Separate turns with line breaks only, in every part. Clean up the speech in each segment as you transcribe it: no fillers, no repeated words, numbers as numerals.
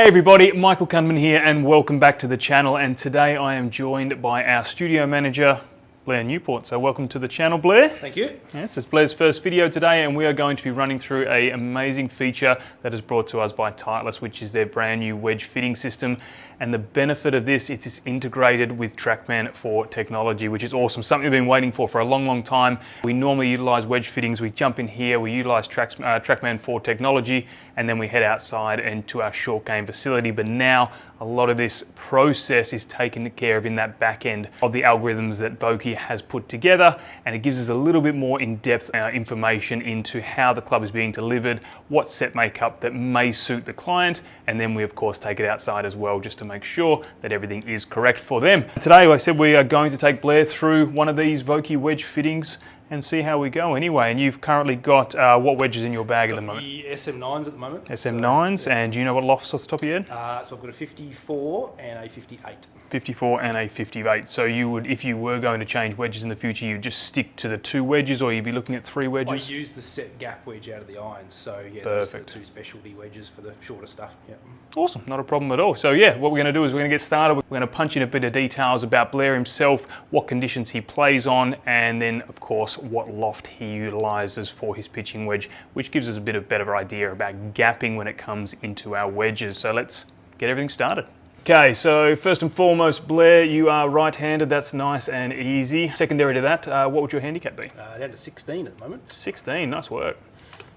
Hey everybody, Michael Cunman here and welcome back to the channel, and today I am joined by our studio manager Blair Newport. So welcome to the channel, Blair.
Thank you.
Yes, it's Blair's first video today and we are going to be running through an amazing feature that is brought to us by Titleist, which is their brand new wedge fitting system. And the benefit of this, it's integrated with Trackman for technology, which is awesome. Something we've been waiting for a long time. We normally utilize wedge fittings. We jump in here, we utilize Trackman for technology, and then we head outside and to our short game facility. But now a lot of this process is taken care of in that back end of the algorithms that Vokey has put together, and it gives us a little bit more in-depth information into how the club is being delivered, what set makeup that may suit the client, and then we of course take it outside as well just to make sure that everything is correct for them. Today I said we are going to take Blair through one of these Vokey wedge fittings and see how we go anyway. And you've currently got what wedges in your bag at the moment?
The SM9s at the moment.
SM9s,
so, yeah.
And do you know what lofts off the top of your head?
So I've got a 54 and a 58.
54 and a 58. So you would, if you were going to change wedges in the future, you'd just stick to the 2 wedges, or you'd be looking at 3 wedges?
I use the set gap wedge out of the irons, so yeah,
Perfect.
those are the 2 specialty wedges for the shorter stuff. Yeah.
Awesome, not a problem at all. So yeah, what we're going to do is we're going to get started. We're going to punch in a bit of details about Blair himself, what conditions he plays on, and then of course what loft he utilises for his pitching wedge, which gives us a bit of better idea about gapping when it comes into our wedges. So let's get everything started. Okay, so first and foremost, Blair, you are right-handed. That's nice and easy. Secondary to that, what would your handicap be?
Down to 16 at the moment.
16, nice work.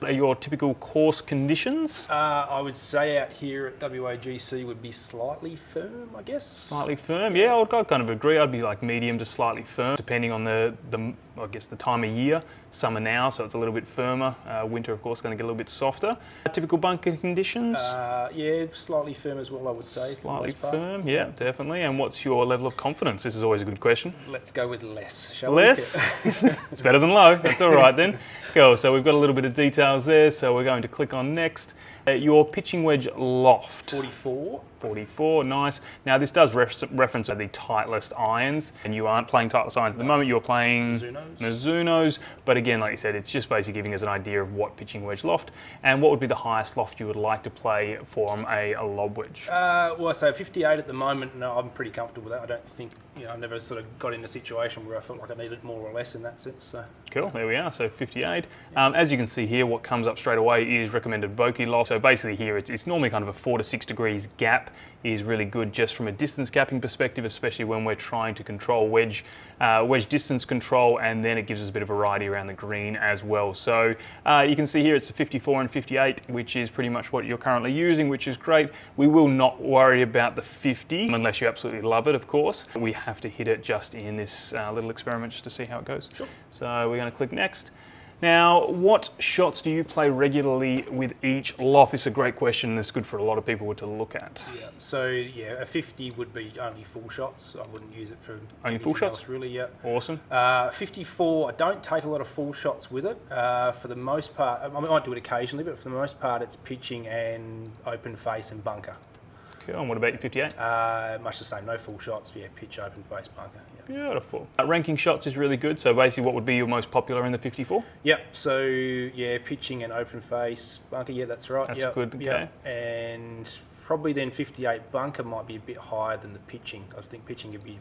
Are your typical course conditions?
I would say out here at WAGC would be slightly firm, I guess.
Slightly firm, yeah, I'd kind of agree. I'd be like medium to slightly firm, depending on the I guess the time of year. Summer now, so it's a little bit firmer. Winter, of course, going to get a little bit softer. Typical bunker conditions?
Yeah, slightly firm as well, I would say.
Slightly firm, yeah, definitely. And what's your level of confidence? This is always a good question.
Let's go with less, shall we?
Less? It's better than low. That's all right then. Cool, so we've got a little bit of details there, so we're going to click on next. Your pitching wedge loft.
44.
44, nice. Now this does reference the Titleist irons, and you aren't playing Titleist irons at the moment, you're playing Mizunos, but again, like you said, it's just basically giving us an idea of what pitching wedge loft, and what would be the highest loft you would like to play from a lob wedge?
Well, so 58 at the moment, no, I'm pretty comfortable with that. I don't think, I've never sort of got in a situation where I felt like I needed more or less in that sense. So.
Cool, there we are, so 58. As you can see here, what comes up straight away is recommended Vokey loft. So basically here, it's normally kind of a 4 to 6 degrees gap is really good just from a distance gapping perspective, especially when we're trying to control wedge distance control, and then it gives us a bit of variety around the green as well. So you can see here it's a 54 and 58, which is pretty much what you're currently using, which is great. We will not worry about the 50 unless you absolutely love it, of course. We have to hit it just in this little experiment just to see how it goes.
Sure.
So we're going to click next. Now, what shots do you play regularly with each loft? This is a great question, and it's good for a lot of people to look at.
Yeah, so yeah, a 50 would be only full shots. I wouldn't use it for
only full shots
else, really. Yeah.
Awesome.
54, I don't take a lot of full shots with it. For the most part, I might do it occasionally, but for the most part, it's pitching and open face and bunker.
Cool. And what about your 58?
Much the same. No full shots. Yeah, pitch, open face, bunker. Yeah.
Beautiful. Ranking shots is really good. So basically, what would be your most popular in the 54?
Yep. So yeah, pitching and open face, bunker. Yeah, that's right.
That's
yep.
good. Okay.
Yep. And probably then 58 bunker might be a bit higher than the pitching. I think pitching would be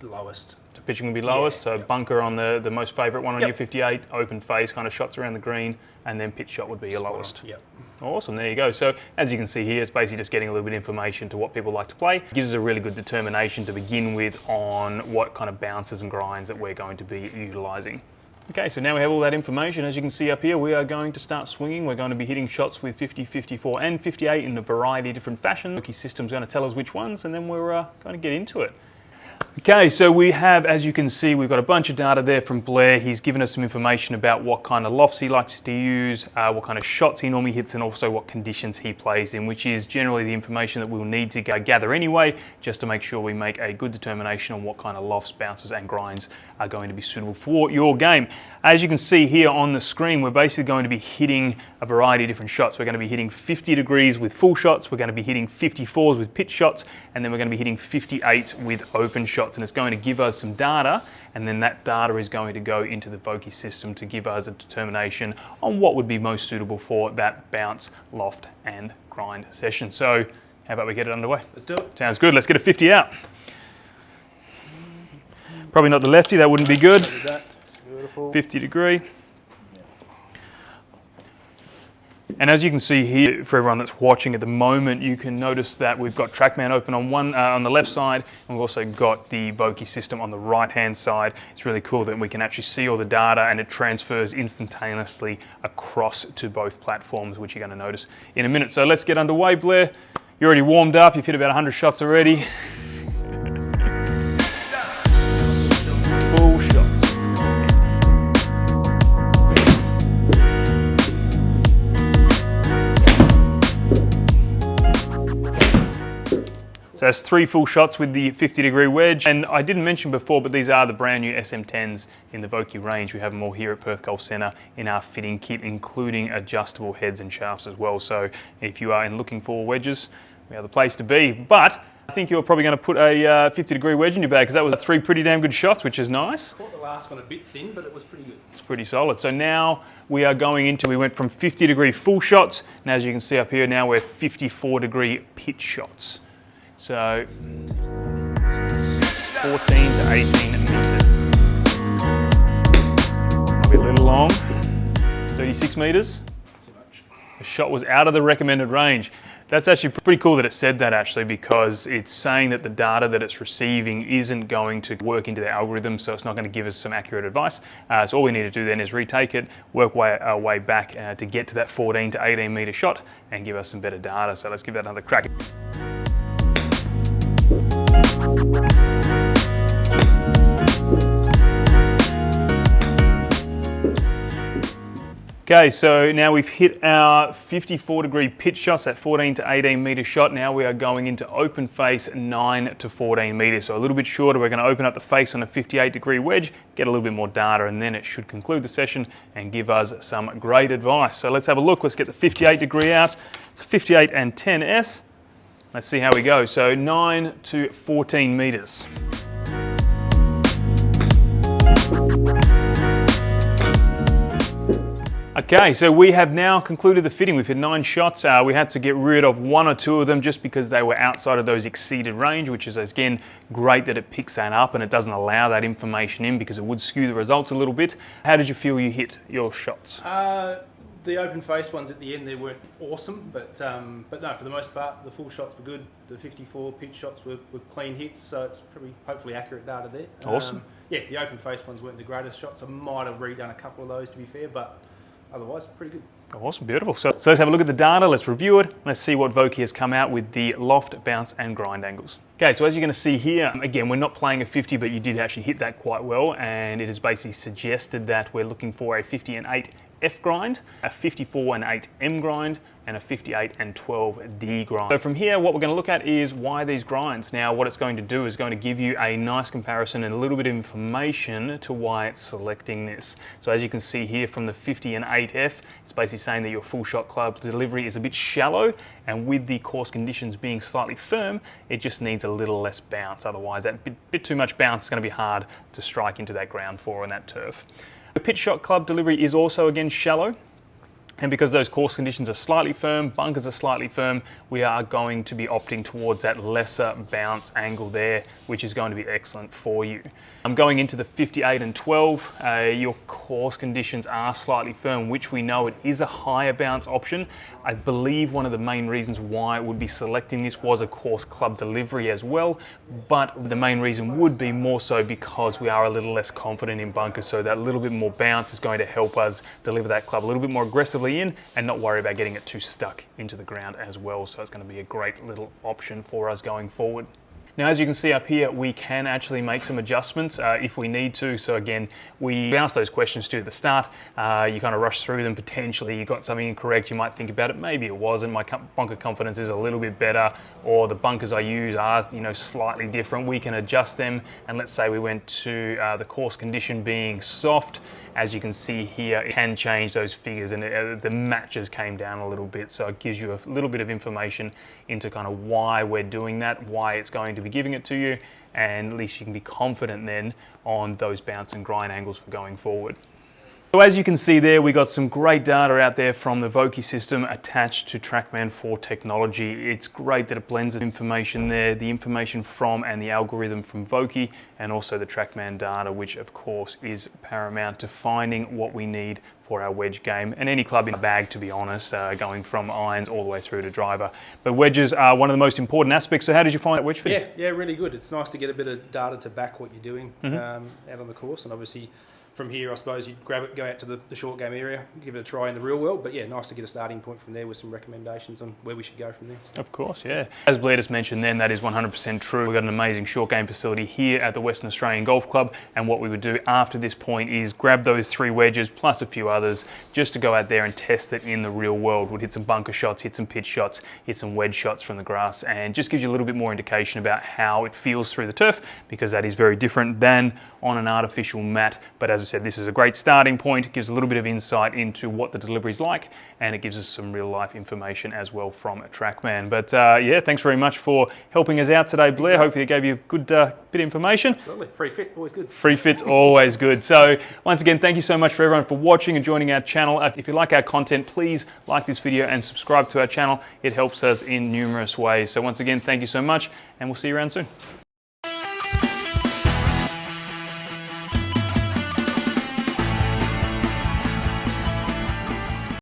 lowest.
So pitching would be lowest. Yeah, so yep. Bunker on the most favourite one on your 58. Open face, kind of shots around the green, and then pitch shot would be your lowest.
Yep.
Awesome, there you go. So as you can see here, it's basically just getting a little bit of information to what people like to play. It gives us a really good determination to begin with on what kind of bounces and grinds that we're going to be utilising. Okay, so now we have all that information. As you can see up here, we are going to start swinging. We're going to be hitting shots with 50, 54 and 58 in a variety of different fashions. Vokey system's going to tell us which ones, and then we're going to get into it. Okay, so we have, as you can see, we've got a bunch of data there from Blair. He's given us some information about what kind of lofts he likes to use, what kind of shots he normally hits, and also what conditions he plays in, which is generally the information that we'll need to gather anyway, just to make sure we make a good determination on what kind of lofts, bounces, and grinds are going to be suitable for your game. As you can see here on the screen, we're basically going to be hitting a variety of different shots. We're going to be hitting 50 degrees with full shots, we're going to be hitting 54s with pitch shots, and then we're going to be hitting 58 with open shots. And it's going to give us some data, and then that data is going to go into the Vokey system to give us a determination on what would be most suitable for that bounce, loft, and grind session. So How about we get it underway?
Let's do it.
Sounds good. Let's get a 50 out. Probably not the lefty, that wouldn't be good.
That. Beautiful.
50 degree. And as you can see here, for everyone that's watching at the moment, you can notice that we've got Trackman open on the left side, and we've also got the Vokey system on the right-hand side. It's really cool that we can actually see all the data, and it transfers instantaneously across to both platforms, which you're going to notice in a minute. So let's get underway, Blair. You're already warmed up. You've hit about 100 shots already. Full shots. So that's 3 full shots with the 50-degree wedge. And I didn't mention before, but these are the brand new SM10s in the Vokey range. We have them all here at Perth Golf Centre in our fitting kit, including adjustable heads and shafts as well. So if you are looking for wedges, we are the place to be. But I think you're probably going to put a 50-degree wedge in your bag, because that was 3 pretty damn good shots, which is nice.
Caught the last one a bit thin, but it was pretty good.
It's pretty solid. So now we are going into, we went from 50-degree full shots, and as you can see up here now, we're 54-degree pitch shots. So 14 to 18 metres. Might be a little long. 36 metres.
Too much.
The shot was out of the recommended range. That's actually pretty cool that it said that, actually, because it's saying that the data that it's receiving isn't going to work into the algorithm, so it's not going to give us some accurate advice. So all we need to do then is retake it, work our way back to get to that 14 to 18 metre shot and give us some better data. So let's give that another crack. Okay, so now we've hit our 54-degree pitch shots, that 14 to 18 metre shot. Now we are going into open face 9 to 14 metres, so a little bit shorter. We're going to open up the face on a 58-degree wedge, get a little bit more data, and then it should conclude the session and give us some great advice. So let's have a look. Let's get the 58-degree out, 58 and 10S. Let's see how we go. So 9 to 14 metres. Okay, so we have now concluded the fitting. We've hit 9 shots. We had to get rid of 1 or 2 of them just because they were outside of those exceeded range, which is, again, great that it picks that up and it doesn't allow that information in, because it would skew the results a little bit. How did you feel you hit your shots?
The open face ones at the end, they weren't awesome, but no, for the most part, the full shots were good. The 54 pitch shots were clean hits, so it's probably hopefully accurate data there.
Awesome.
Yeah, the open face ones weren't the greatest shots. I might have redone a couple of those, to be fair, but otherwise, pretty good.
Awesome, beautiful. So let's have a look at the data, let's review it, let's see what Vokey has come out with the loft, bounce and grind angles. Okay, so as you're going to see here, again, we're not playing a 50, but you did actually hit that quite well, and it has basically suggested that we're looking for a 50 and 8 F grind, a 54 and 8 M grind, and a 58 and 12 D grind. So from here, what we're going to look at is why these grinds. Now, what it's going to do is going to give you a nice comparison and a little bit of information to why it's selecting this. So as you can see here from the 50 and 8F, it's basically saying that your full shot club delivery is a bit shallow, and with the course conditions being slightly firm, it just needs a little less bounce. Otherwise, that bit too much bounce is going to be hard to strike into that ground for on that turf. The pitch shot club delivery is also, again, shallow. And because those course conditions are slightly firm, bunkers are slightly firm, we are going to be opting towards that lesser bounce angle there, which is going to be excellent for you. I'm going into the 58 and 12. Your course conditions are slightly firm, which we know it is a higher bounce option. I believe one of the main reasons why it would be selecting this was, of course, club delivery as well, but the main reason would be more so because we are a little less confident in bunkers, so that little bit more bounce is going to help us deliver that club a little bit more aggressively in and not worry about getting it too stuck into the ground as well. So it's going to be a great little option for us going forward. Now, as you can see up here, we can actually make some adjustments if we need to. So again, we bounce those questions to the start. You kind of rush through them. Potentially you got something incorrect. You might think about it. Maybe it wasn't. My bunker confidence is a little bit better, or the bunkers I use are, slightly different. We can adjust them. And let's say we went to the course condition being soft. As you can see here, it can change those figures, and the matches came down a little bit. So it gives you a little bit of information into kind of why we're doing that, why it's going to be giving it to you, and at least you can be confident then on those bounce and grind angles for going forward. So as you can see there, we got some great data out there from the Vokey system attached to Trackman 4 technology. It's great that it blends the information there, the information from and the algorithm from Vokey, and also the Trackman data, which of course is paramount to finding what we need for our wedge game, and any club in the bag, to be honest, going from irons all the way through to driver. But wedges are one of the most important aspects. So how did you find that wedge fitting?
Yeah, really good. It's nice to get a bit of data to back what you're doing out on the course, and obviously from here, I suppose you'd grab it, go out to the short game area, give it a try in the real world. But yeah, nice to get a starting point from there with some recommendations on where we should go from there.
Of course, yeah. As Blair just mentioned then, that is 100% true. We've got an amazing short game facility here at the Western Australian Golf Club, and what we would do after this point is grab those 3 wedges plus a few others just to go out there and test it in the real world. We'd hit some bunker shots, hit some pitch shots, hit some wedge shots from the grass, and just gives you a little bit more indication about how it feels through the turf, because that is very different than on an artificial mat. But as I said, this is a great starting point. It gives a little bit of insight into what the delivery is like, and it gives us some real life information as well from a Trackman. But yeah, thanks very much for helping us out today, Blair. Hopefully it gave you a good bit of information.
Absolutely. Free fit, always good.
Free fit's always good. So once again, thank you so much for everyone for watching and joining our channel. If you like our content, please like this video and subscribe to our channel. It helps us in numerous ways. So once again, thank you so much, and we'll see you around soon.